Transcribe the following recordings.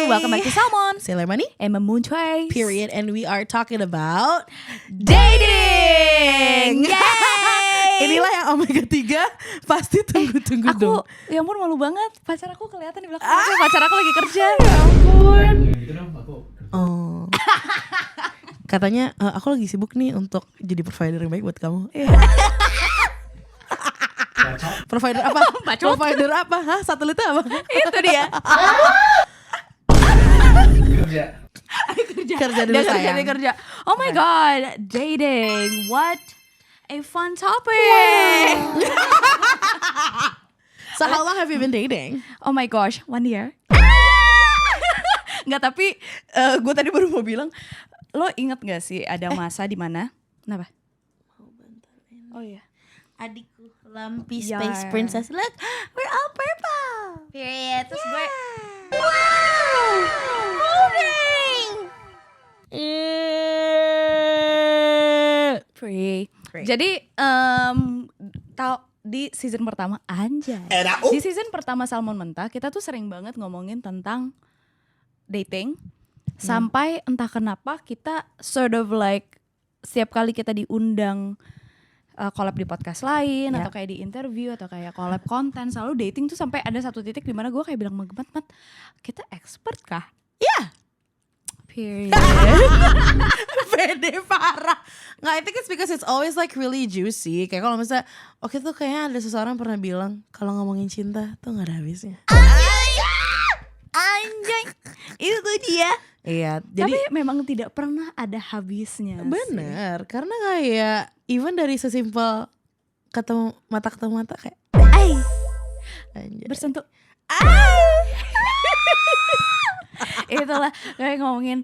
welcome back to Salmon, Sailor Money, Emma Moon Twice. period. And we are talking about dating. Yay! Inilah yang Omega 3 pasti tunggu-tunggu Aku, dong. ya ampun malu banget. Pacar aku kelihatan di belakang aku. Pacar aku lagi kerja. Ya ampun. Gitu dong, aku. Oh. Katanya aku lagi sibuk nih untuk jadi provider yang baik buat kamu. Provider apa? Bacot. Provider apa? Hah? Satelit apa? Itu dia. Kerja. Kerja dulu sayang. Dia kerja. Oh my god, dating. What a fun topic. So how long have you been dating? Oh my gosh, 1 year. Nggak, tapi gue tadi baru mau bilang, lo inget gak sih ada masa di mana? Kenapa? Oh iya. Adikku Lumpy Yar. Space Princess. Look, we're all purple. Period. Terus gue Great. Jadi di season pertama anjay. Di season pertama Salmon Mentah kita tuh sering banget ngomongin tentang dating. Sampai entah kenapa kita sort of like setiap kali kita diundang collab di podcast lain atau kayak di interview atau kayak collab konten, selalu dating tuh sampai ada satu titik di mana gue kayak bilang Mat, kita expert kah? Yeah. Period. Pede parah. Nggak, I think it's because it's always like really juicy. Kayak kalau misalnya, oke tuh kayaknya ada seseorang pernah bilang kalau ngomongin cinta tuh nggak ada habisnya. Anjay, itu tuh dia. Iya, jadi Tapi memang tidak pernah ada habisnya. bener. Karena kayak even dari sesimpel ketemu mata kayak Ay, anjay. bersentuh. Itulah kayak ngomongin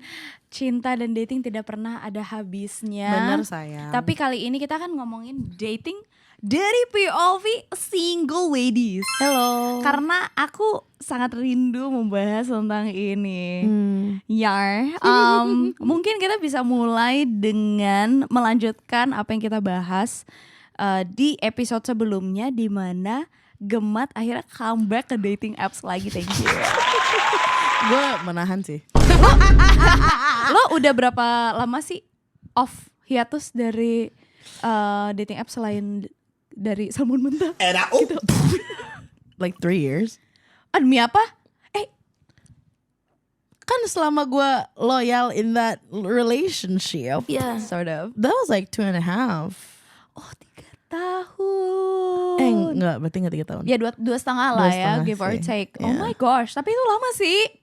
cinta dan dating tidak pernah ada habisnya. Bener sayang. Tapi kali ini kita akan ngomongin dating dari POV single ladies. hello. Karena aku sangat rindu membahas tentang ini. Yar, mungkin kita bisa mulai dengan melanjutkan apa yang kita bahas di episode sebelumnya, di mana Gemat akhirnya comeback ke dating apps lagi. Thank you. Gue menahan sih. Lo udah berapa lama sih off hiatus dari dating apps selain dari Salmon Mentah? Gitu. Like 3 years. Demi apa? Kan selama gue loyal in that relationship, Sort of. that was like 2.5. Oh, 3 tahun. Enggak, berarti enggak 3 tahun. Ya 2,5 lah ya, 2,5 give or sih. take. Oh Yeah. my gosh, tapi itu lama sih.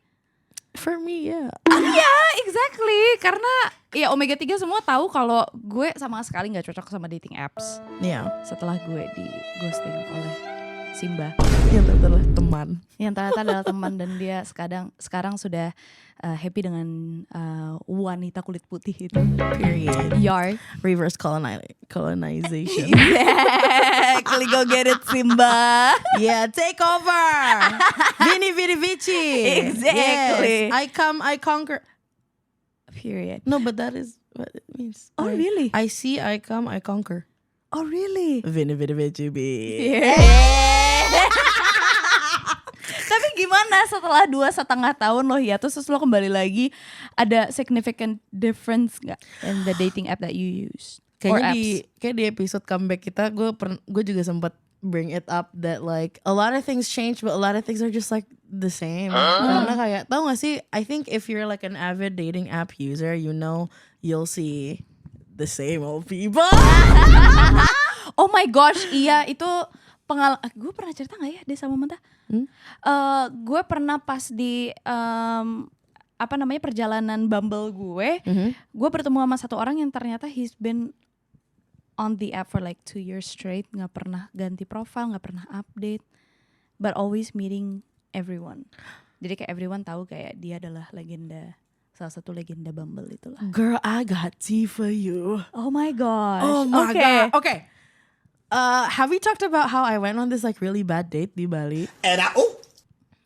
For me, yeah. Iya, exactly. Karena ya Omega 3 semua tahu kalau gue sama sekali gak cocok sama dating apps. Yeah. Setelah gue di ghosting oleh Simba. Yang adalah teman. Yang ternyata adalah teman dan dia sekarang sudah happy dengan wanita kulit putih itu. Period. Yar. Reverse colonization. Exactly, go get it Simba. Yeah, take over. Vini Vici. Exactly. Yes. I conquer. Period. No, but that is what it means. Oh, really? I see, I come, I conquer. Oh really? Vini Vici. Tapi gimana setelah 2,5 tahun lo hiatus terus lo kembali lagi, ada significant difference gak in the dating app that you use? Kayaknya di episode comeback kita gue juga sempat bring it up that like a lot of things change but a lot of things are just like the same. Karena kayak tau gak sih, I think if you're like an avid dating app user, you know you'll see the same old people. Oh my gosh, iya itu gue pernah cerita gak ya dia sama Mentah? Gue pernah pas di perjalanan Bumble gue, gue bertemu sama satu orang yang ternyata he's been on the app for like 2 years straight, gak pernah ganti profile, gak pernah update, but always meeting everyone. Jadi kayak everyone tahu kayak dia adalah salah satu legenda Bumble itulah. Girl, I got tea for you. Oh my gosh. Oh my Okay. god. Okay. Have we talked about how I went on this like really bad date di Bali?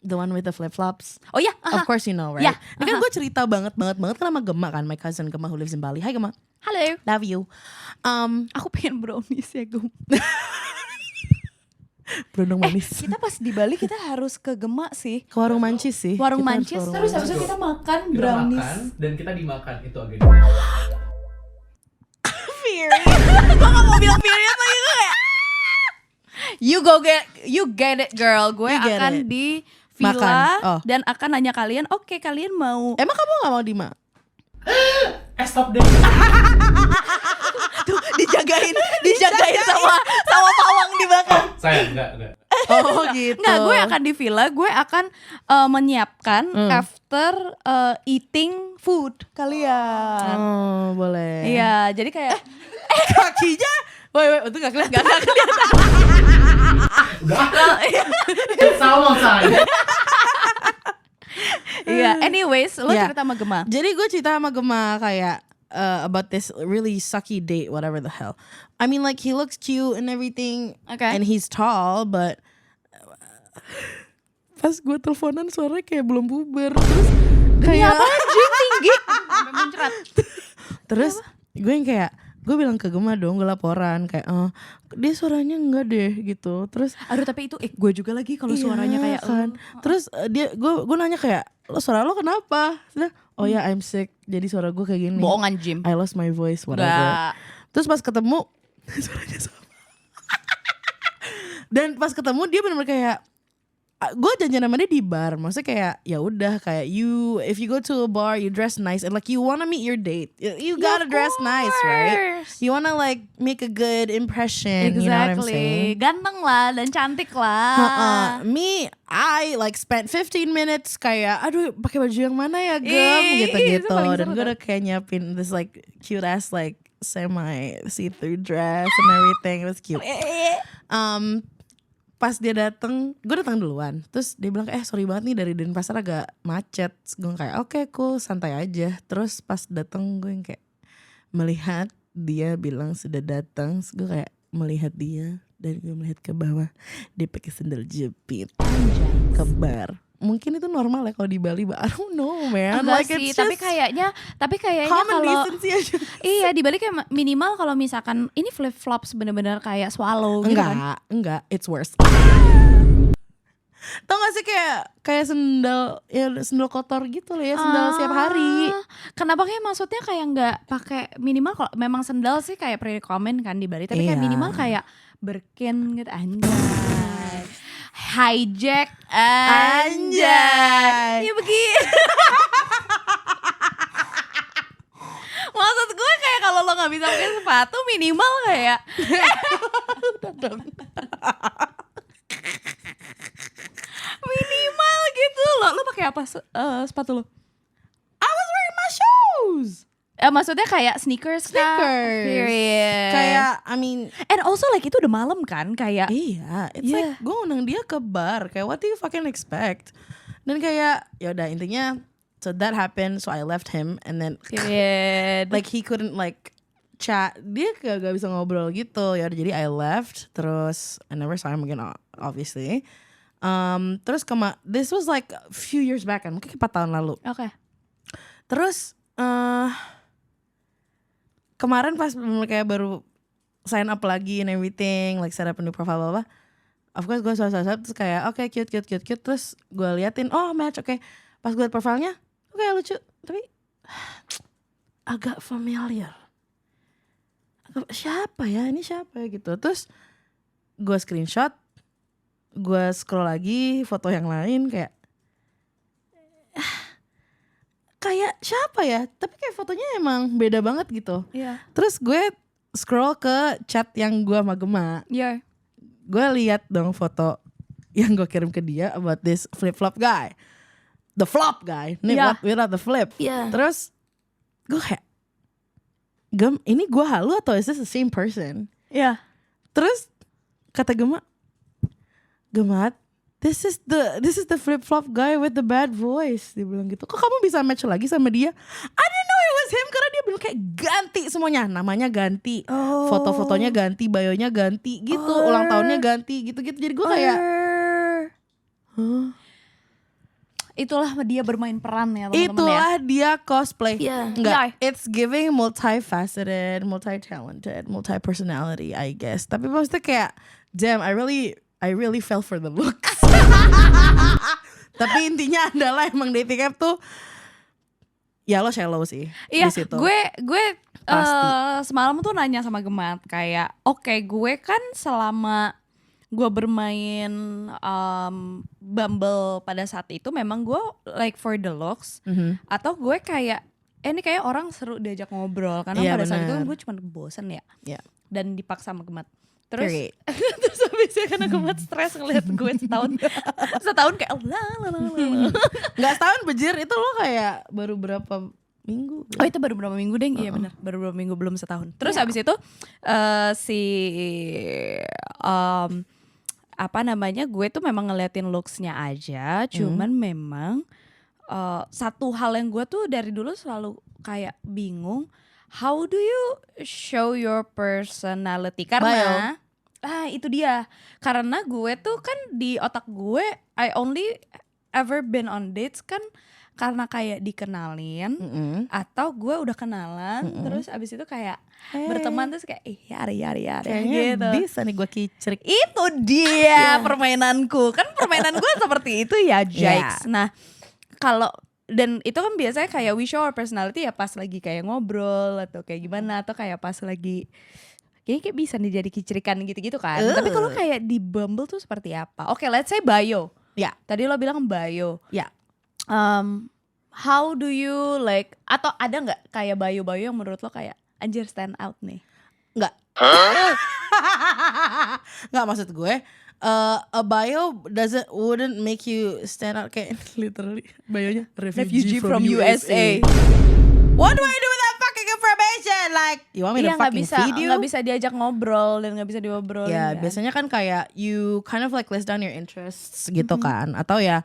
The one with the flip-flops. Oh ya, Of course you know, right? Yeah, Ini kan gue cerita banget kan sama Gemma kan, my cousin Gemma who lives in Bali. Hi Gemma. halo. Love you. Aku pengen brownies ya, Gum. Berondong manis. Kita pas di Bali kita harus ke Gema sih. Ke warung mancis sih. Warung Kita harus mancis ke warung terus mancis. habis itu kita makan Kita brownies. makan dan kita dimakan itu agak Gue gak mau bilang period lagi gue kayak you get it girl. Gue You get akan it. di Makan. villa Oh. dan akan nanya kalian, oke kalian mau Emang kamu gak mau Dima? stop deh. tuh dijagain sama pawang di belakang. Saya enggak. Oh gitu. Nggak, gue akan di villa, gue akan menyiapkan after eating food kalian. Oh boleh. Iya, jadi kayak Kakinya. Wait, itu gak kelihatan. Udah. Sama saya. iya. Anyways, lo Yeah. cerita sama Gema. Jadi gue cerita sama Gema kayak about this really sucky date, whatever the hell. I mean, like he looks cute and everything, Okay. and he's tall, but pas gue teleponan suaranya kayak belum puber, terus kayak Tinggi. Sampai muncrat. terus gue yang kayak gue bilang ke Gema dong, gue laporan kayak dia suaranya enggak deh gitu, terus Aduh, tapi itu gue juga lagi kalau suaranya iya, kayak kan. Terus gue nanya kayak suara lo kenapa? Dia, oh ya I'm sick, jadi suara gue kayak gini. bohongan Jim. I lost my voice, whatever. Enggak. Terus pas ketemu suaranya sama. Dan pas ketemu dia benar-benar kayak gue janjian sama dia di bar, maksudnya kayak ya udah kayak if you go to a bar you dress nice and like you wanna meet your date, you gotta dress nice, right? You wanna like make a good impression, you know what I'm saying? Ganteng lah dan cantik lah. Me, I like spent 15 minutes kayak aduh pakai baju yang mana ya Ih, gitu-gitu, itu paling dan seru gue tuh. udah kayak nyiapin this like cute ass like semi see-through dress and everything. It was cute. Pas dia dateng, gue datang duluan. Terus dia bilang sorry banget nih dari Denpasar agak macet. Terus gue kayak oke, cool, santai aja. Terus pas dateng gue yang kayak melihat dia bilang sudah datang. Terus gue kayak melihat dia dan gue melihat ke bawah. Dia pakai sandal jepit ke bar. Mungkin itu normal ya kalau di Bali, but I don't know man. Enggak Like, sih, it's tapi just kayaknya common kalau decency aja. iya di Bali kayak minimal kalau misalkan ini flip flops bener-bener kayak swallow gitu kan. Enggak, it's worse. Tau gak sih kayak sendal kotor gitu loh ya, sendal setiap hari. Kenapa kayak maksudnya kayak nggak pakai minimal, kalau memang sendal sih kayak pre-recommend kan di Bali, tapi kayak Iya. minimal kayak Birkin gitu, anjay. Hijack Anjay. ya begitu. Maksud gue kayak kalau lo nggak bisa pakai sepatu minimal kayak minimal gitu. Lo pakai apa sepatu lo? I was wearing my shoes. Maksudnya kayak sneakers kah? Sneakers. Period. Kayak I mean And also like itu udah malam kan, kayak iya, it's Yeah. like gue undang dia ke bar, kayak what do you fucking expect? Dan kayak ya udah intinya, so that happened, so I left him and then period. like he couldn't like chat, dia gak bisa ngobrol gitu. Ya udah jadi I left, terus I never saw him again obviously. Terus this was like a few years back kan, mungkin 4 tahun lalu. Oke. Terus kemarin pas kayak baru sign up lagi and everything, like set up a new profile blah blah. Of course gue swipe terus kayak oke, cute. Terus gue liatin, oh match, oke. Pas gue liat profilnya, oke, lucu, tapi agak familiar. Siapa ya gitu. Terus gue screenshot, gue scroll lagi foto yang lain kayak siapa ya, tapi kayak fotonya emang beda banget gitu. Iya. Terus gue scroll ke chat yang gue sama Gema, Iya. gue lihat dong foto yang gue kirim ke dia about this flip flop guy, the flop guy, Yeah. without the flip. Yeah. Terus gue kayak, Gem, ini gue halu atau is this the same person? Iya. Terus kata Gema, this is the flip flop guy with the bad voice. Dia bilang gitu. Kok kamu bisa match lagi sama dia? I didn't know it was him, karena dia bilang kayak ganti semuanya, namanya ganti, foto-fotonya ganti, bio-nya ganti gitu, ulang tahunnya ganti gitu-gitu. Jadi gue kayak Itulah dia bermain peran ya teman-teman ya. itulah dia cosplay. Yeah. Enggak, Yeah. it's giving multifaceted, multi-talented, multi-personality I guess. Tapi maksudnya kayak damn, I I really fell for the looks. Tapi intinya adalah emang dating app tuh ya lo shallow sih Iya, di situ. gue Pasti. semalam tuh nanya sama Gemat kayak, oke, gue kan selama gue bermain Bumble pada saat itu memang gue like for the looks, atau gue kayak ini kayak orang seru diajak ngobrol karena Iya, pada saat itu kan benar. gue cuma bosen ya, Iya. dan dipaksa sama Gemat. Terus Period. terus habisnya karena Gemat stres ngeliat gue setahun kayak Nggak setahun bejir, itu lo kayak baru berapa minggu? Oh itu baru berapa minggu deh, iya benar, baru berapa minggu, belum setahun. Terus habis itu gue tuh memang ngeliatin looks-nya aja, cuman memang satu hal yang gue tuh dari dulu selalu kayak bingung, how do you show your personality? Karena itu dia, karena gue tuh kan di otak gue I only ever been on dates kan karena kayak dikenalin atau gue udah kenalan terus abis itu kayak berteman terus kayak yari Kayaknya gitu. bisa nih gue kicrik. Itu dia permainanku. Kan permainan gue seperti itu ya, Jakes. Nah, kalau dan itu kan biasanya kayak we show our personality ya pas lagi kayak ngobrol atau kayak gimana, atau kayak pas lagi kayak bisa nih jadi kicirikan gitu-gitu kan. Tapi kalau kayak di Bumble tuh seperti apa? Oke, let's say bio. Ya. Tadi lo bilang bio. Ya. How do you like, atau ada nggak kayak bio-bio yang menurut lo kayak anjir stand out nih? Nggak. Nggak, maksud gue a bio wouldn't make you stand out, kayak literally bionya refugee from USA. What do I do with that fucking information? Like, you want me to fucking feed you? Nggak bisa diajak ngobrol dan nggak bisa diobrolin. Ya, biasanya kan kayak you kind of like list down your interests gitu kan, atau ya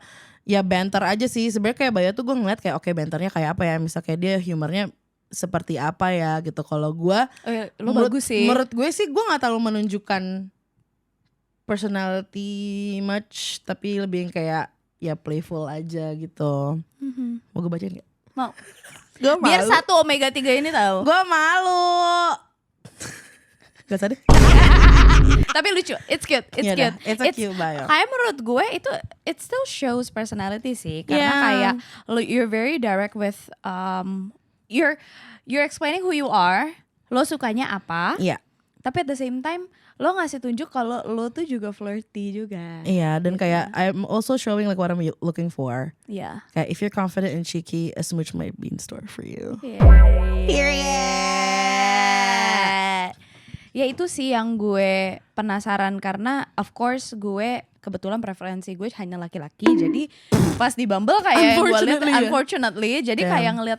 banter aja sih. Sebenarnya kayak bio tuh gue ngeliat kayak oke, banternya kayak apa ya, misal kayak dia humornya seperti apa ya gitu. Kalau gue lo bagus sih. Menurut gue sih gue nggak terlalu menunjukkan personality much, tapi lebih yang kayak ya playful aja gitu. Mau gue bacain gak? Mau. Gue malu. Biar satu omega 3 ini tahu. Gue malu. Gak sadar. Tapi lucu, it's cute, it's cute. It's a cute bio. Kayak menurut gue itu it still shows personality sih, karena kayak you're very direct with you're explaining who you are, lo sukanya apa. Iya. Tapi at the same time lo ngasih tunjuk kalau lo tuh juga flirty juga. Iya, dan kayak I'm also showing like what I'm looking for. Iya. Kayak if you're confident and cheeky, a smooch might be in store for you. Period. Ya itu sih yang gue penasaran, karena of course gue kebetulan preferensi gue hanya laki-laki. Jadi pas di Bumble kayak gue lihat unfortunately, jadi kayak ngelihat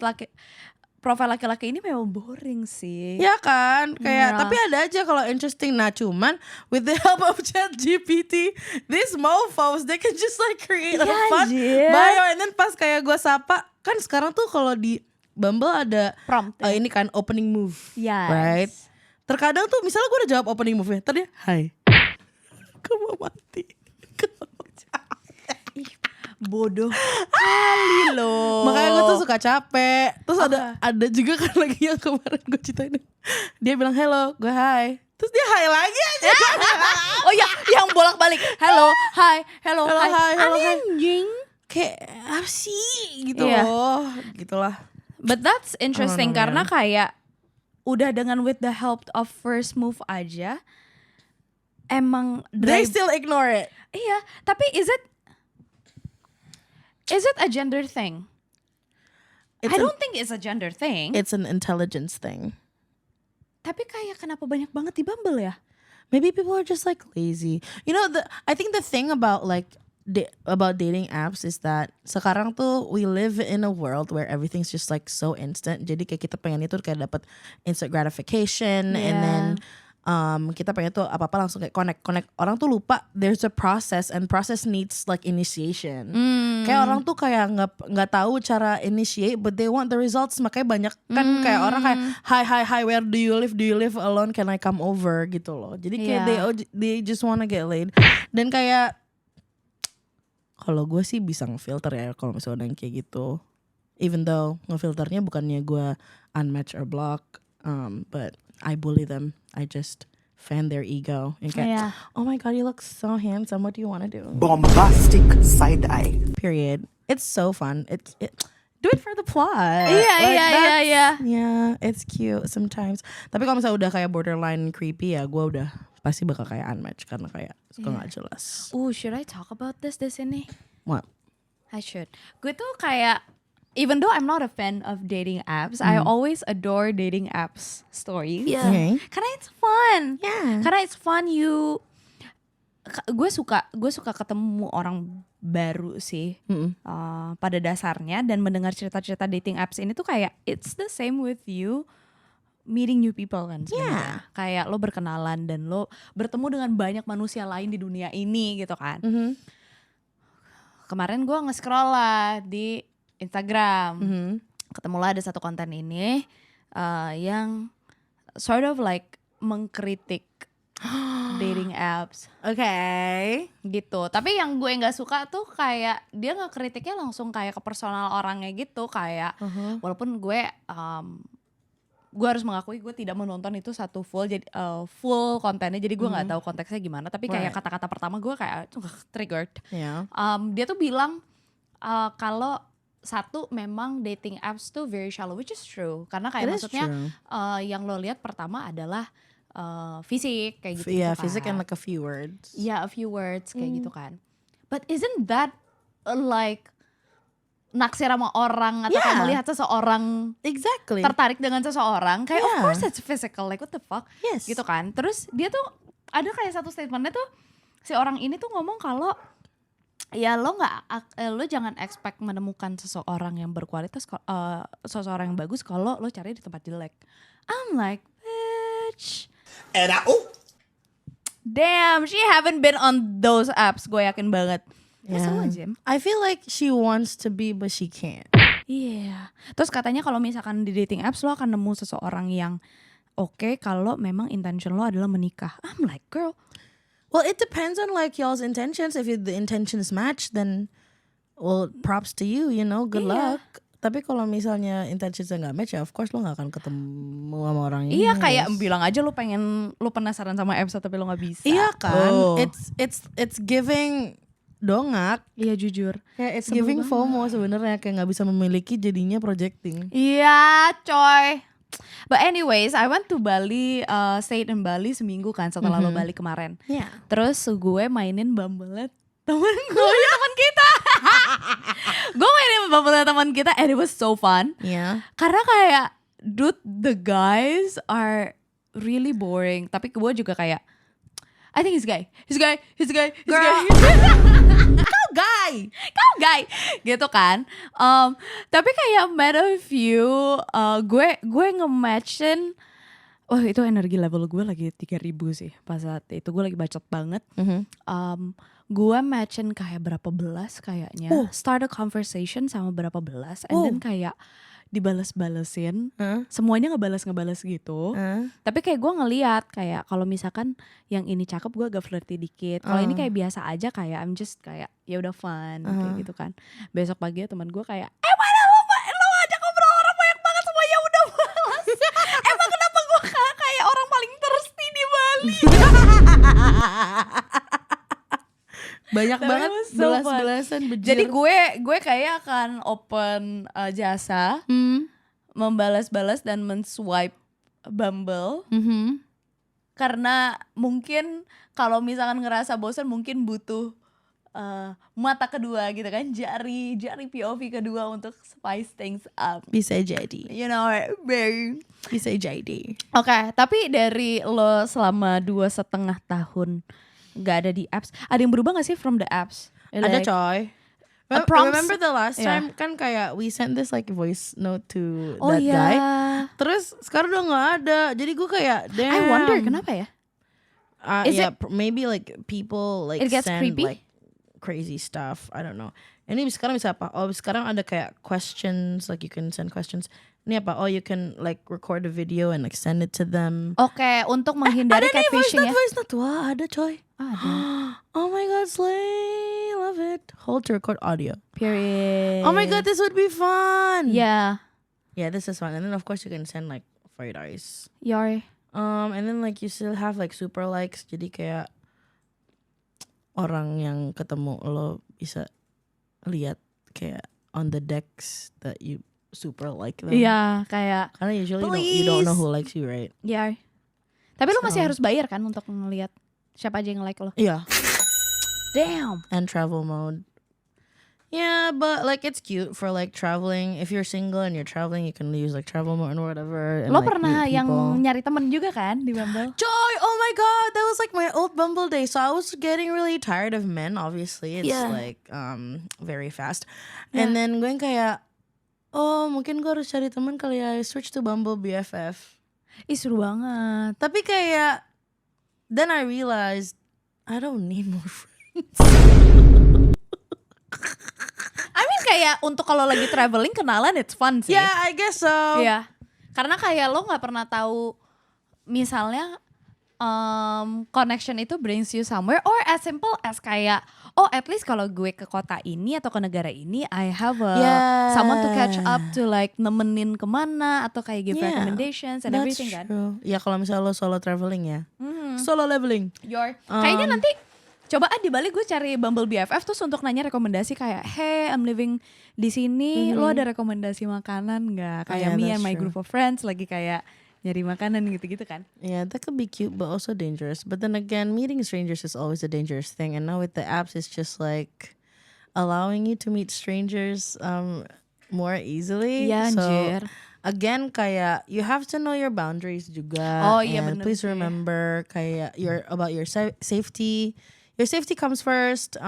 profil laki-laki ini memang boring sih. Ya kan, kayak tapi ada aja kalau interesting. Nah, cuman with the help of ChatGPT, these mofos they can just like create a fun bio, and then pas kayak gue sapa, kan sekarang tuh kalau di Bumble ada prompt ini kan opening move, right? Terkadang tuh misalnya gue udah jawab opening move-nya, tadi hai, gue mau mati. Bodoh kali loh. Makanya gue tuh suka capek. Terus ada juga kan lagi yang kemarin gue ceritain, dia bilang hello, gue hai, terus dia hai lagi aja. Oh ya, yang bolak-balik hello, hi, hello, hi. Anjing. Kayak apa sih gitu loh, gitulah. But that's interesting karena kayak udah dengan with the help of first move aja emang they still ignore it. Iya, tapi is it a gender thing? I don't think it's a gender thing. It's an intelligence thing. Tapi kayak kenapa banyak banget di Bumble ya? Maybe people are just like lazy. You know, I think the thing about like about dating apps is that sekarang tuh we live in a world where everything's just like so instant. Jadi kayak kita pengen itu kayak dapat instant gratification, and then kita pengen tuh apa-apa langsung kayak connect. Orang tuh lupa there's a process, and process needs like initiation. Kayak orang tuh kayak nggak tahu cara initiate, but they want the results. Makanya banyak kan kayak orang kayak hi, where do you live alone, can I come over gitu loh. Jadi kayak they just wanna get laid. Dan kayak kalau gue sih bisa ngefilter ya kalau misalnya yang kayak gitu. Even though ngefilternya bukannya gue unmatch or block, but I bully them. I just fan their ego. And kayak, Yeah. oh my god, you look so handsome. What do you want to do? Bombastic side eye. Period. It's so fun. Do it for the plot. Iya. Yeah, it's cute sometimes. Tapi kalau misalnya udah kayak borderline creepy ya, gue udah pasti bakal kayak unmatch karena kayak suka nggak jelas. Should I talk about this di sini? What? I should. Gue tuh kayak, even though I'm not a fan of dating apps, I always adore dating apps stories. Okay. Karena it's fun. Yeah. Karena it's fun. Gue suka ketemu orang baru sih pada dasarnya, dan mendengar cerita-cerita dating apps ini tuh kayak it's the same with you meeting new people kan sebenarnya. Kayak lo berkenalan dan lo bertemu dengan banyak manusia lain di dunia ini gitu kan. Kemarin gue nge-scroll lah di Instagram, ketemulah ada satu konten ini yang sort of like mengkritik dating apps. Okay. Gitu. Tapi yang gue nggak suka tuh kayak dia ngekritiknya langsung kayak ke personal orangnya gitu, kayak walaupun gue harus mengakui gue tidak menonton itu satu full full kontennya, jadi gue nggak tahu konteksnya gimana, tapi kayak kata-kata pertama gue kayak triggered. Yeah. Dia tuh bilang kalau satu memang dating apps tuh very shallow, which is true, karena kayak maksudnya yang lo lihat pertama adalah fisik kayak gitu. Yeah, kan. fisik and like a few words. Yeah, a few words kayak gitu kan. But isn't that like naksir sama orang atau kayak melihat seseorang Exactly. tertarik dengan seseorang kayak of course it's physical, like what the fuck. Yes. Gitu kan. Terus dia tuh ada kayak satu statementnya tuh si orang ini tuh ngomong kalau ya lo jangan expect menemukan seseorang yang berkualitas, seseorang yang bagus kalau lo cari di tempat jelek. I'm like, bitch. And Damn, she haven't been on those apps, gue yakin banget. Yeah. Jim. I feel like she wants to be but she can't. Iya. Terus katanya kalau misalkan di dating apps lo akan nemu seseorang yang oke kalau memang intention lo adalah menikah. I'm like, girl. Well, it depends on like y'all's intentions. If the intentions match, then well, props to you. You know, good luck. Tapi kalau misalnya intensitinya nggak match ya, of course lo nggak akan ketemu sama orang ini. Iya, kayak bilang aja lo penasaran sama apps tapi lo nggak bisa. Iya kan. It's giving dongak. Iya jujur. Kayak it's giving FOMO sebenarnya, kayak nggak bisa memiliki jadinya projecting. Iya, coy. But anyways, I went to Bali, stayed in Bali seminggu kan setelah lo balik kemarin. Yeah. Terus gue mainin Bumble temen kita. Gue mainin Bumble teman kita and it was so fun. Yeah. Karena kayak, dude, the guys are really boring. Tapi gue juga kayak, I think he's gay. Kau gay, gitu kan. Tapi kayak met a few, gue nge-matchin. Wah, itu energi level gue lagi 3.000 sih pas saat itu. Gue lagi bacot banget. Gue matchin kayak berapa belas kayaknya. Start a conversation sama berapa belas. And then kayak dibales-balesin. Semuanya ngebales gitu. Tapi kayak gue ngeliat kayak kalau misalkan yang ini cakep, gue agak flirty dikit. Kalau ini kayak biasa aja, kayak I'm just kayak ya udah fun kayak gitu kan. Besok pagi teman gue kayak mana lo ajak ngobrol orang banyak banget, semuanya udah balas. Emang kenapa gue kayak orang paling thirsty di Bali? Banyak banget belas-belasan bejir. Jadi gue kayak akan open jasa membalas-balas dan men-swipe Bumble. Karena mungkin kalau misalkan ngerasa bosan, mungkin butuh mata kedua gitu kan, jari POV kedua untuk spice things up. Bisa jadi. You know, babe. Bisa jadi. Oke, tapi dari lo selama 2,5 tahun gak ada di apps, ada yang berubah gak sih from the apps? Ada coy. Remember the last time kan kayak we sent this like voice note to that guy. Terus sekarang udah gak ada. Jadi gue kayak damn. I wonder kenapa ya? Maybe like people like it gets send creepy? like crazy stuff. I don't know. Ini sekarang bisa apa? Oh, sekarang ada kayak questions, like you can send questions. Ini apa? Oh, you can like record a video and like send it to them. Oke, untuk menghindari catfishing ya. Voice note. Wah, ada coy. Ada. Oh my god, slay. Love it. Hold to record audio. Period. Oh my god, this would be fun. Yeah. Yeah, this is fun. And then of course you can send like $4. And then like you still have like super likes, jadi kayak orang yang ketemu lo bisa lihat kayak on the decks that you super like them. Iya, kayak Karena usually you don't know who likes you, right? ya. Tapi lu masih So- harus bayar kan untuk ngelihat siapa aja yang like lo. Yeah. Damn. And travel mode. Yeah, but like it's cute for like traveling. If you're single and you're traveling, you can use like travel mode or whatever. And, Lo like, pernah meet yang people. nyari temen juga kan di Bumble? Joy, oh my god, that was like my old Bumble day. So I was getting really tired of men. Obviously, it's Yeah. like very fast. And then gue kayak, oh mungkin gue harus cari teman kali ya. I switch to Bumble BFF. Ih seru banget. Tapi kayak, then I realized I don't need more friends. I mean kayak untuk kalau lagi traveling kenalan it's fun sih. Yeah, I guess so. Iya. Karena kayak lo nggak pernah tahu misalnya connection itu brings you somewhere, or as simple as kayak at least kalau gue ke kota ini atau ke negara ini I have someone to catch up to like nemenin kemana atau kayak give Yeah, recommendations and That's everything kan. true. Ya kalau misalnya lo solo traveling ya. Solo leveling. Kayaknya nanti coba di Bali gue cari Bumble BFF terus untuk nanya rekomendasi kayak, hey I'm living di sini, lo ada rekomendasi makanan nggak? Kayak Yeah, me that's and my true. group of friends lagi kayak nyari makanan gitu-gitu kan. Yeah, that could be cute, but also dangerous. But then again, meeting strangers is always a dangerous thing. And now with the apps, it's just like allowing you to meet strangers more easily. Iya So anjir. again, kayak you have to know your boundaries juga. Oh, iya, and bener please sih. remember kayak about your safety. Your safety comes first.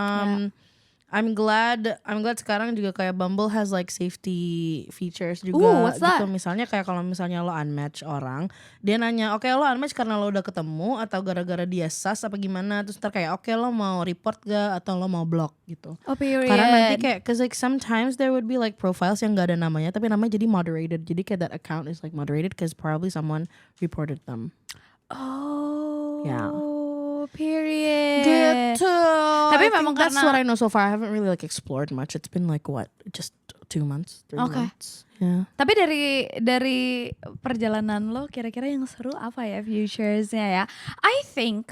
I'm glad sekarang juga kayak Bumble has like safety features juga. What's that? Gitu. Misalnya kayak kalau misalnya lo unmatch orang, dia nanya, oke lo unmatch karena lo udah ketemu atau gara-gara dia sus apa gimana, terus ntar kayak oke lo mau report gak atau lo mau block gitu. Oh period. Karena nanti kayak, cause like sometimes there would be like profiles yang gak ada namanya tapi namanya jadi moderated. Jadi kayak that account is like moderated cause probably someone reported them. Oh. Yeah. Period. Gitu. Tapi I think memang that's karena- what I know so far. I haven't really like explored much. It's been like what, just 2 months, 3 Okay. months. Yeah. Tapi dari perjalanan lo kira-kira yang seru apa ya featuresnya ya? I think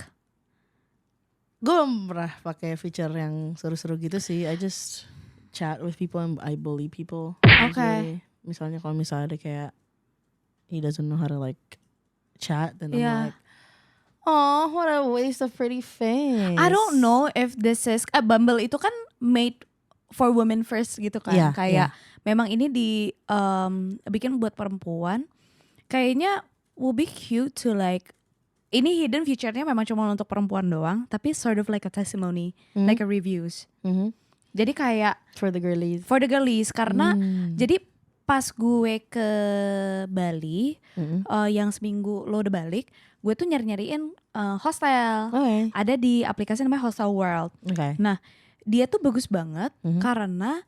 Gue belum pernah pakai feature yang seru-seru gitu sih. I just chat with people and I bully people. Okay. Usually. Misalnya kalau misalnya ada kayak he doesn't know how to like chat, then I'm Yeah. like, oh, what a waste of pretty face. I don't know if this is Bumble itu kan made for women first gitu kan. Yeah, Kayak memang ini bikin buat perempuan. Kayaknya will be cute to like ini hidden feature-nya memang cuma untuk perempuan doang, tapi sort of like a testimony, like a reviews. Mhm. Jadi kayak For the girlies. for the girlies karena jadi pas gue ke Bali yang seminggu lo udah balik, gue tuh nyariin hostel. Okay. Ada di aplikasi namanya Hostel World. Okay. Nah, dia tuh bagus banget karena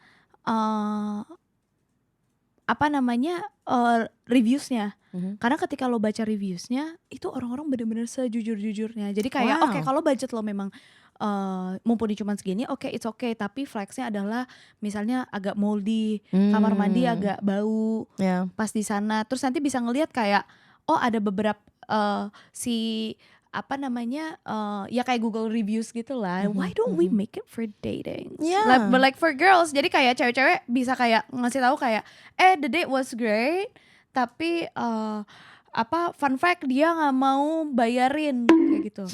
reviewsnya. Karena ketika lo baca reviewsnya itu orang-orang bener-bener sejujur-jujurnya. Jadi kayak Wow. oke, kalau budget lo memang mumpuni cuma segini, oke, it's okay. Tapi flexnya adalah misalnya agak moldy, kamar mandi agak bau Yeah. pas di sana. Terus nanti bisa ngelihat kayak ada beberapa ya kayak Google reviews gitu lah. Why don't we make it for dating? Yeah. But like for girls, jadi kayak cewek-cewek bisa kayak ngasih tahu kayak the date was great, tapi fun fact dia nggak mau bayarin kayak gitu.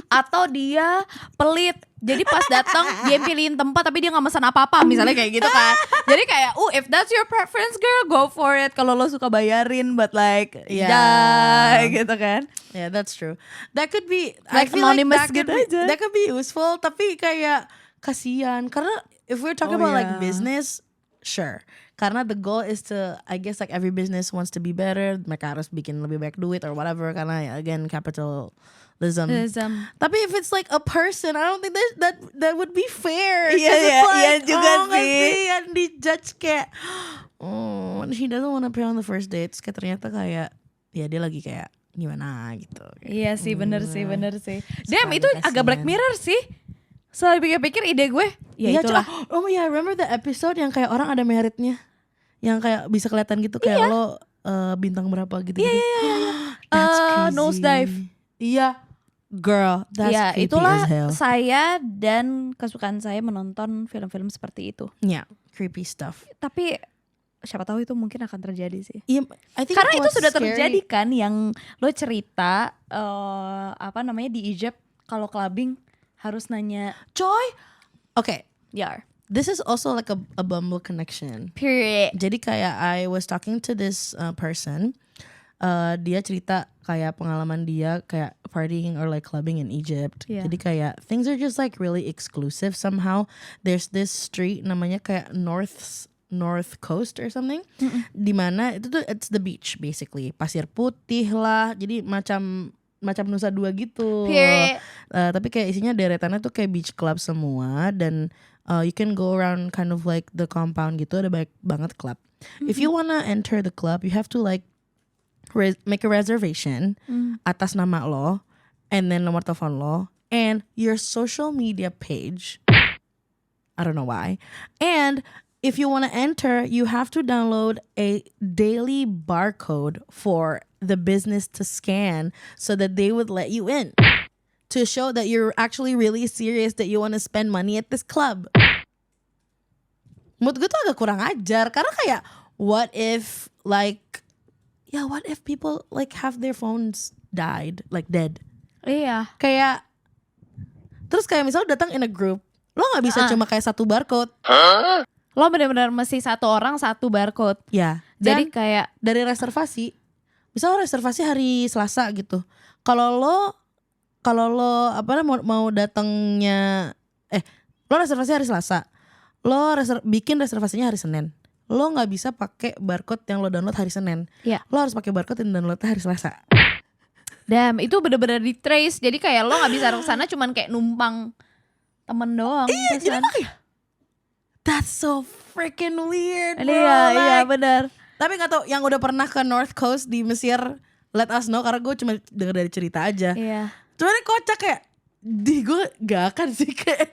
Atau dia pelit, jadi pas datang dia pilihin tempat tapi dia nggak pesan apa-apa misalnya kayak gitu kan. Jadi kayak if that's your preference girl, go for it. Kalau lo suka bayarin but like gitu kan. Yeah, that's true. That could be Like I feel like anonymous that could gitu be, aja. that could be useful, tapi kayak kasihan karena if we're talking about like business, sure. Karena the goal is to, I guess like every business wants to be better. Mereka harus bikin lebih banyak duit or whatever. Karena again capitalism. Tapi if it's like a person, I don't think that would be fair. Iya, 'Cause it's iya, like, iya juga nggak sih. Yang dijudge kayak, he doesn't want to pay on the first date. Kayak ternyata kayak, ya dia lagi kayak gimana gitu. Kayak, Iya sih, bener sih. Damn, itu Sekali agak Black kasihan. Mirror sih. Soalnya pikir-pikir ide gue, ya Iya, itulah. Oh yeah, remember the episode yang kayak orang ada meritnya, yang kayak bisa kelihatan gitu kayak lo bintang berapa gitu. Iya. Nosedive. Iya, girl, that's Ya, creepy itulah as hell. saya dan kesukaan saya menonton film-film seperti itu. Yeah, creepy stuff. Tapi siapa tahu itu mungkin akan terjadi sih. Yeah, I think Karena itu what's sudah scary- terjadi kan, yang lo cerita di Egypt kalau clubbing harus nanya Coy. Okay, yar. this is also like a Bumble connection. Period. Jadi kayak I was talking to this person. Dia cerita kayak pengalaman dia kayak partying or like clubbing in Egypt. Yeah. Jadi kayak things are just like really exclusive somehow. There's this street namanya kayak North Coast or something. Dimana itu tuh it's the beach basically. Pasir putih lah. Jadi macam Nusa Dua gitu. Period. Tapi kayak isinya deretannya tuh kayak beach club semua dan you can go around kind of like the compound gitu, ada banyak banget club. If you wanna enter the club, you have to like make a reservation atas nama lo, and then nomor telepon lo, and your social media page. I don't know why. And if you wanna enter, you have to download a daily barcode for the business to scan so that they would let you in. To show that you're actually really serious that you want to spend money at this club. Menurut gue tuh agak kurang ajar karena kayak what if people like have their phones died, like dead. Iya. Kayak terus kayak misalnya datang in a group, lo nggak bisa cuma kayak satu barcode. Lo benar-benar mesti satu orang satu barcode. Ya. Jadi Dan kayak dari reservasi, misalnya reservasi hari Selasa gitu. Kalau lo mau datangnya lo reservasi hari Selasa. Lo bikin reservasinya hari Senin. Lo nggak bisa pakai barcode yang lo download hari Senin. Iya. Lo harus pakai barcode yang download hari Selasa. damn, itu benar-benar di trace. Jadi kayak lo nggak bisa ke sana cuman kayak numpang temen doang. Iya, jadi kayak that's so freaking weird, bro. Iya Like, benar. tapi nggak tau yang udah pernah ke North Coast di Mesir, let us know karena gue cuma denger dari cerita aja. Iya. Cuman ini kocak kayak gue gak akan sih kayak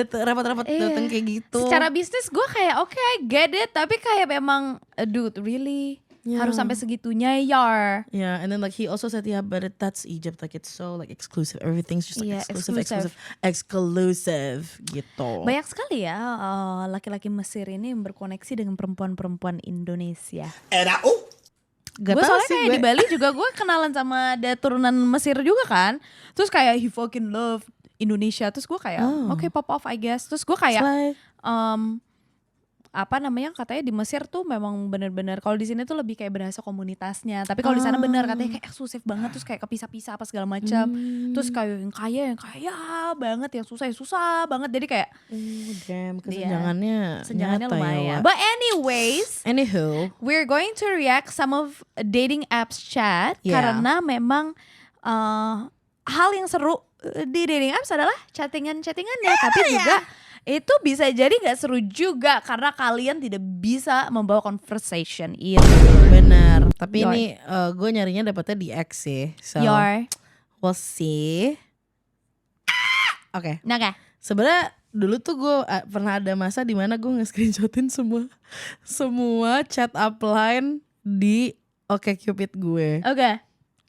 rapat-rapat datang kayak gitu. Secara bisnis gue kayak oke, I get it, tapi kayak memang dude really harus sampai segitunya yar. Yeah, and then like he also said, yeah, but that's Egypt, like it's so like exclusive, everything's just like exclusive gitu. Banyak sekali ya laki-laki Mesir ini yang berkoneksi dengan perempuan-perempuan Indonesia. Gak Gue tau soalnya sih kayak di Bali juga gue kenalan sama ada turunan Mesir juga kan. Terus kayak he fucking love Indonesia. Terus gue kayak okay, pop off I guess. Terus gue kayak katanya di Mesir tuh memang benar-benar, kalau di sini tuh lebih kayak berasa komunitasnya. Tapi kalau di sana benar katanya kayak eksklusif banget, terus kayak kepisah-pisah apa segala macam. Terus kayak yang kaya banget, yang susah banget. Jadi kayak kesenjangannya senjangannya nyata lumayan. ya, Wak. But anyways, Anywho, we're going to react some of dating apps chat karena memang hal yang seru di dating apps adalah chattingannya, tapi juga itu bisa jadi gak seru juga karena kalian tidak bisa membawa conversation itu. benar. Tapi ini gue nyarinya dapetnya di X sih. So we'll see. Oke. Nah, Sebenarnya dulu tuh gue pernah ada masa di mana gue nge-screenshotin semua chat upline di OkCupid gue. oke.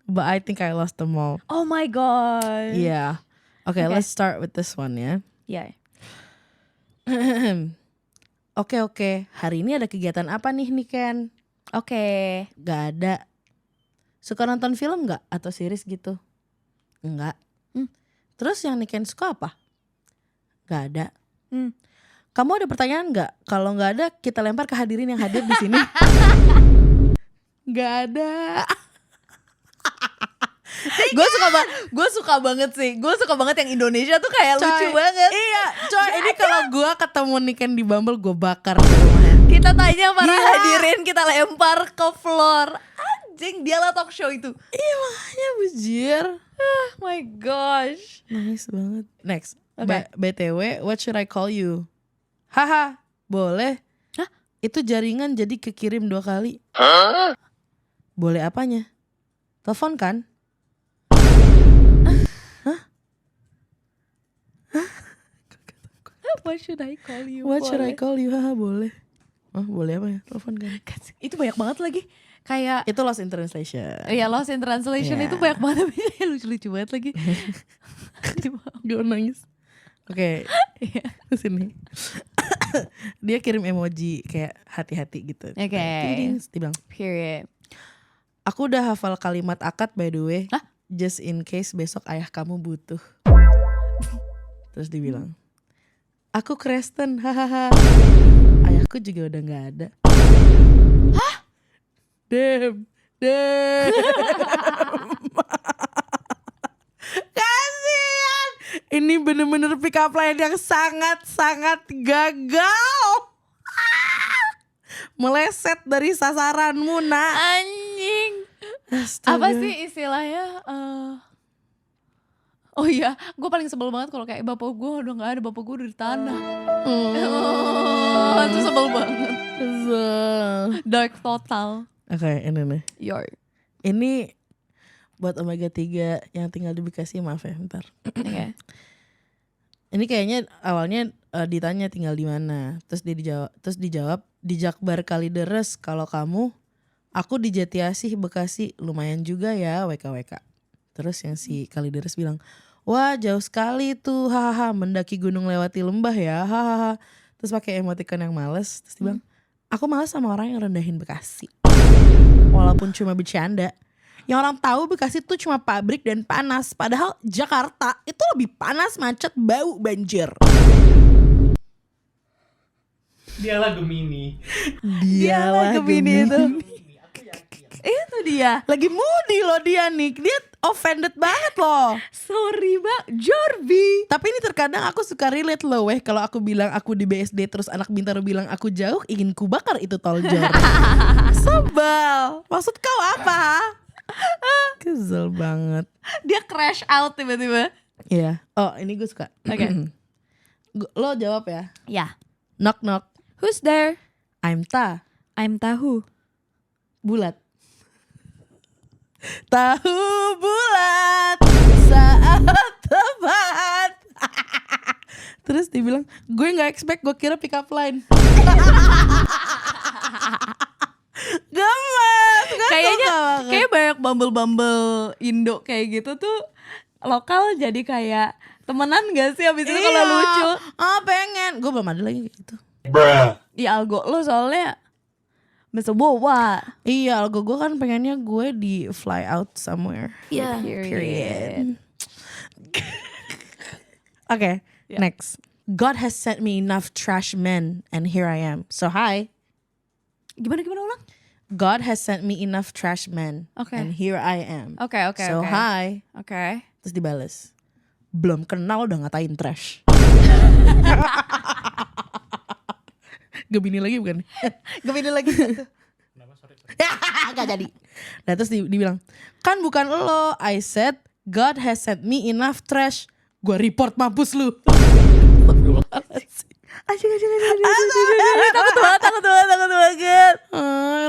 But I think I lost them all. Oh my god. Yeah. Okay, let's start with this one ya. Yeah. Oke. Hari ini ada kegiatan apa nih Ken? Oke. Gak ada. Suka nonton film gak? Atau series gitu? Enggak. Terus yang Ken suka apa? Gak ada. Kamu ada pertanyaan gak? Kalau gak ada, kita lempar ke hadirin yang hadir di sini. Gak ada. Gue suka banget sih. Gue suka banget yang Indonesia tuh kayak lucu banget. Iya, coy. Ini kalau gue ketemu Ken di Bumble, gue bakar di rumahnya. Kita tanya para hadirin, kita lempar ke floor. Anjing, dialah talk show itu. Iya makanya bujir. Oh my gosh. Nice banget. Next. Okay. BTW, what should I call you? Haha, boleh. Hah? Itu jaringan jadi kekirim 2 kali. Boleh apanya? Telepon kan? What should I call you? What should I call you? Haha, boleh. Oh, boleh apa ya? Telepon kan? Itu banyak banget lagi. Kayak Itu lost in translation. ya lost in translation Iya. itu banyak banget lucu-lucu banget lagi. Gue nangis. Oke, sini. Dia kirim emoji kayak hati-hati gitu. Oke. Terus dia bilang, Period. aku udah hafal kalimat akad by the way. Hah? Just in case besok ayah kamu butuh. Terus dia bilang, aku Kristen, hahaha. Ayahku juga udah gak ada. Hah? Damn. Kasian. Ini bener-bener pick up line yang sangat-sangat gagal. Meleset dari sasaranmu, nak. Anjing. Astaga. Apa sih istilahnya? Oh iya, gue paling sebel banget kalau kayak bapak gue udah nggak ada, bapak gue udah di tanah. Itu sebel banget. Dark total. Oke, ini nih. Your. Ini buat Omega 3 yang tinggal di Bekasi, maaf ya, bentar. Oke. Ini kayaknya awalnya ditanya tinggal di mana, terus dia dijawab di Jakbar Kalideres. Kalau kamu, aku di Jatiasih Bekasi, lumayan juga ya WKWK. Terus yang si Kalideres bilang, wah jauh sekali tuh, hahaha, mendaki gunung lewati lembah ya, hahaha. Terus pakai emoticon yang males, terus dia bilang, aku malas sama orang yang rendahin Bekasi. Walaupun cuma bercanda. Yang orang tahu Bekasi tuh cuma pabrik dan panas. Padahal Jakarta itu lebih panas, macet, bau, banjir. Dialah Gemini. Dialah Gemini itu. Aku yakin. Itu dia. Lagi moody loh dia nih. Dia offended banget loh. Sorry Mbak Jorvi. Tapi ini terkadang aku suka relate loh weh. Kalau aku bilang aku di BSD terus anak Bintaro bilang aku jauh, ingin ku bakar itu tol Jor. Sebel. Maksud kau apa? Kesel banget. Dia crash out tiba-tiba. Iya. Oh ini gue suka. Oke. Lo jawab ya. Ya. Knock knock. Who's there? I'm Ta. I'm tahu. Bulat. Tahu bulat saat tepat. Terus dia bilang, gue gak expect, gue kira pick up line. Gemes. Kayaknya kayak banyak bumble Indo kayak gitu tuh lokal jadi kayak temenan gak sih abis itu kalau lucu. Oh pengen. Gue belum ada lagi kayak gitu. Ya algo lo soalnya bisa bawa. Iya, algo gue kan pengennya gue di fly out somewhere. Yeah. Period. Okay, next. God has sent me enough trash men and here I am. So hi. Gimana ulang? God has sent me enough trash men Okay. and here I am. Oke. So hi. Oke. Terus dibales, belum kenal udah ngatain trash. Gemini lagi bukan? Gemini lagi. Kenapa sorry? Gak jadi. Nah terus dibilang, kan bukan lo. I said God has sent me enough trash. Gua report mampus lu. Anjing. Takut banget.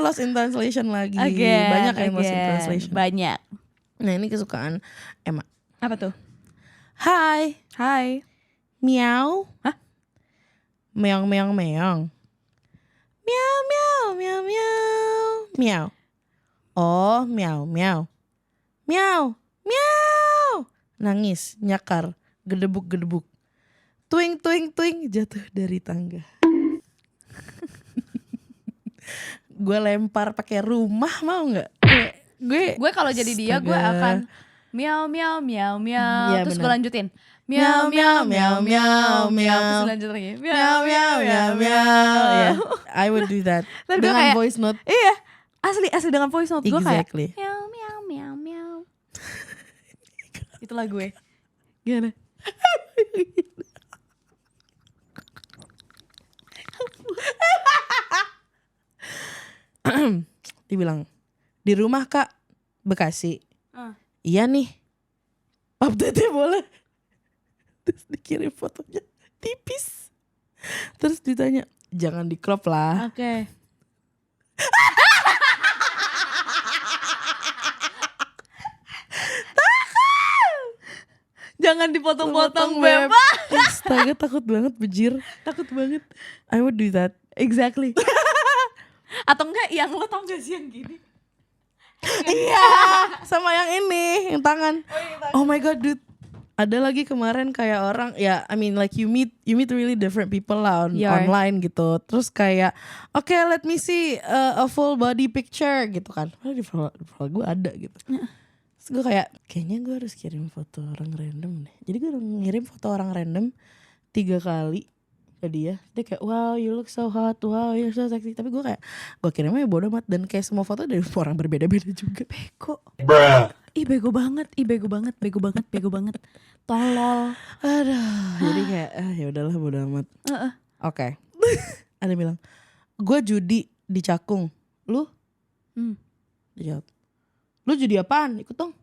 Lost in translation lagi. Again, Banyak yang lost in translation. Banyak. Nah ini kesukaan Emma. Apa tuh? Hai. Hai. Miau. Hah? Meong. Miau. Miau. Oh, miau. Nangis, nyakar, gedebuk. Tuing, jatuh dari tangga. Gue lempar pakai rumah, mau nggak? Gue kalau jadi dia gue Astaga. akan miau. Iya, Terus benar. gue lanjutin. Miau. Terus lanjut lagi. Miau. Yeah, I would do that. Ntar gue Dengan kayak- voice note. Iya. Asli dengan voice note gue kayak Exactly. miau. Itulah gue. Gimana? Dibilang, di rumah Kak, Bekasi. Ah. Iya nih. Pap tete boleh. Terus dikirim fotonya tipis. Terus ditanya, jangan di crop lah. Oke. Jangan dipotong-potong Beb. Beb. Astaga, takut banget bejir. Takut banget. I would do that. Exactly. Atau enggak yang lo tau gak sih yang gini? Iya, sama yang ini, yang tangan. Oh my god, dude. Ada lagi kemarin kayak orang ya, I mean like you meet really different people lah online gitu. Terus kayak okay, let me see a full body picture gitu kan. Padahal di profile gue ada gitu. Terus gue kayaknya gue harus kirim foto orang random deh. Jadi gue ngirim foto orang random 3 kali ke dia. Dia kayak wow you look so hot, wow you're so sexy. Tapi gue kirimnya bodo amat. Dan kayak semua foto dari orang berbeda-beda juga. Bego. Bego banget. Tolol. Aduh, jadi kayak ya udahlah bodo amat. Oke. Ada bilang, gue judi di Cakung. Lu? Dia jawab, lu judi apaan? Ikut dong.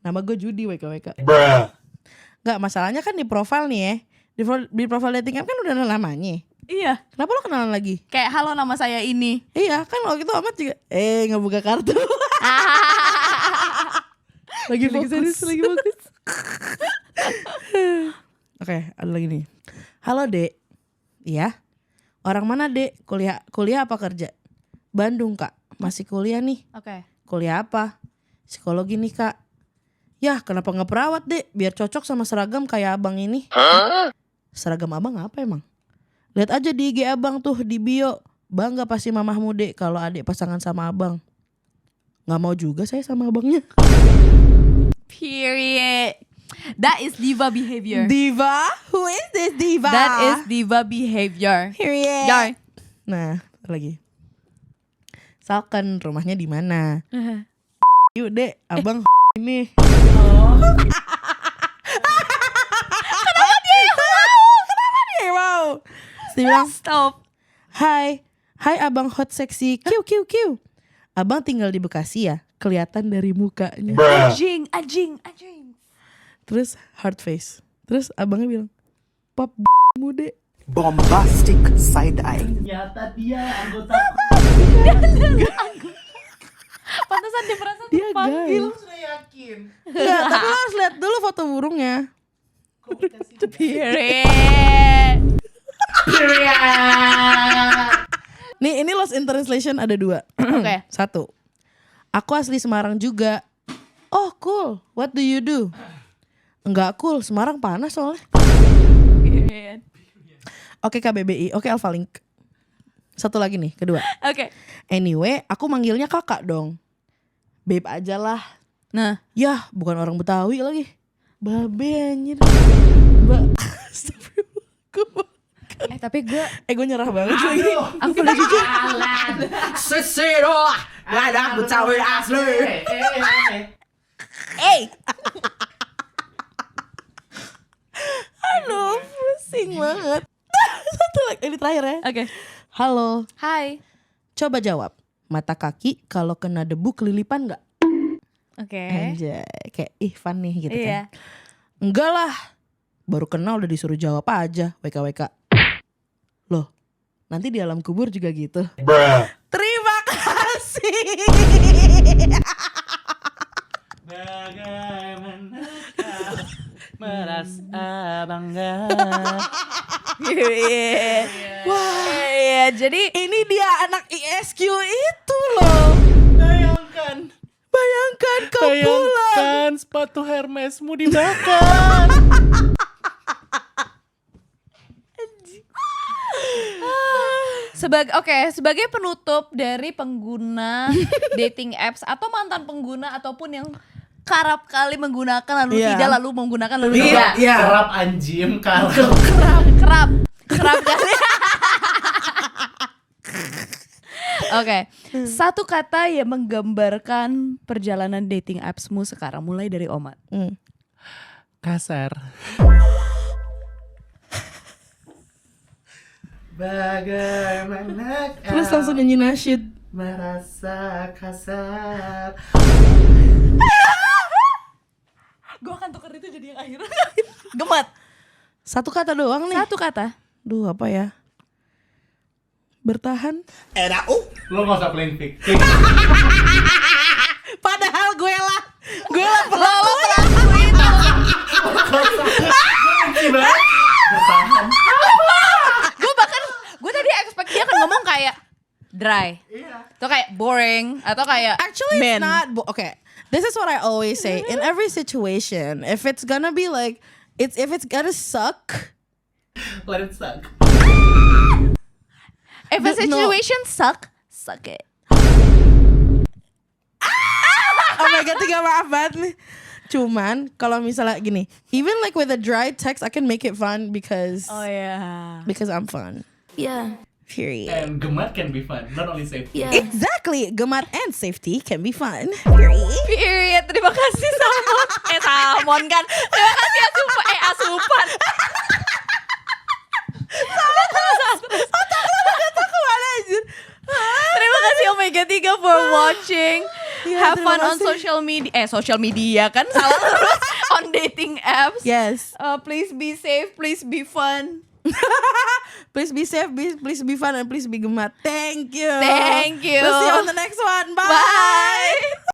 Nama gue Judi WKWK. Gak, masalahnya kan di profile nih ya. Di profile dating app kan udah ada namanya. Iya. Kenapa lo kenalan lagi? Kayak halo nama saya ini. Iya kan waktu itu amat juga. Ngebuka kartu. lagi fokus. Oke, ada lagi nih. Halo Dek. Iya. Orang mana Dek? Kuliah apa kerja? Bandung Kak. Masih kuliah nih. Oke. Kuliah apa? Psikologi nih Kak. Yah kenapa gak perawat Dek? Biar cocok sama seragam kayak abang ini. Seragam abang apa emang? Lihat aja di IG abang tuh di bio. Bangga pasti mamahmu Dek kalau adik pasangan sama abang. Gak mau juga saya sama abangnya. Period. That is diva behavior. Diva? Who is this diva? That is diva behavior. Period. Yar. Nah, lagi. Salkan rumahnya di mana? Yuk Dek, abang ini. Kenapa dia mau? Dia bilang, Stop. Hai abang hot sexy, Q. Abang tinggal di Bekasi ya? Kelihatan dari mukanya. Anjing. Terus hard face. Terus abangnya bilang, pop mude. Bombastic side eye. Ternyata dia anggota Pantesan dia merasa Dia terpanggil. guys. sudah yakin. Enggak, tapi lo harus lihat dulu foto burungnya. Period. Nih ini lost in translation ada 2. Oke. 1. Aku asli Semarang juga. Oh cool, what do you do? Enggak cool, Semarang panas soalnya. Period. Oke KBBI, oke Alphalink. Satu lagi nih, kedua. Oke. Anyway, aku manggilnya kakak dong. Babe aja lah. Nah, Yah, bukan orang Betawi lagi. Babe anjir. tapi gue Gue nyerah banget lagi. aku udah jujur. Sesero, ada Betawi asli. Aduh, pusing banget. Satu lagi, ini terakhir ya. Oke. Halo, Hai. coba jawab. Mata kaki kalau kena debu kelilipan gak? Oke. Anjay, kayak fun nih gitu Iya. kan. Enggak lah, baru kenal udah disuruh jawab aja WKWK. Loh, nanti di alam kubur juga gitu. Terima kasih. Bagaimana kau merasa bangga? Wah, Iya, jadi ini dia anak ISQ itu loh. Bayangkan kau pulang. Bayangkan sepatu Hermesmu dibakar. sebagai penutup dari pengguna dating apps atau mantan pengguna ataupun yang kerap kali menggunakan lalu Iya. tidak lalu menggunakan lalu tidak. Kerap anjim kalau Kerap kali. Oke, satu kata yang menggambarkan perjalanan dating appsmu sekarang mulai dari Omat. kasar. Bagaimana kau Terus langsung nyanyi nasyid. merasa kasar? Gue akan tukar itu jadi yang akhir. Gemat. Satu kata doang nih. Satu kata. Duh, apa ya? Bertahan. Lo gak usah playing victim. Padahal gue lah Lo pelaku itu. Bertahan. Gue tadi expect dia akan ngomong kayak dry. Itu kayak boring atau kayak Actually, men. it's not. Okay, this is what I always say in every situation. If it's gonna be like, if it's gonna suck. Let it suck. If a situation suck it. Oh my god, tiga maaf banget nih. Cuman kalau misalnya gini, even like with a dry text, I can make it fun because because I'm fun. Yeah. Period. And gemat can be fun, not only safety. Exactly, gemat and safety can be fun. Period. Terima kasih Salmon. Salmon kan. Terima kasih Asupan. Terima kasih Omega 3 for watching. Have fun on social media kan salah terus on dating apps. Yes. Please be safe, please be fun. Please be safe, please be fun, and please be gemat. Thank you. Thank you. We'll see you on the next one. Bye. Bye.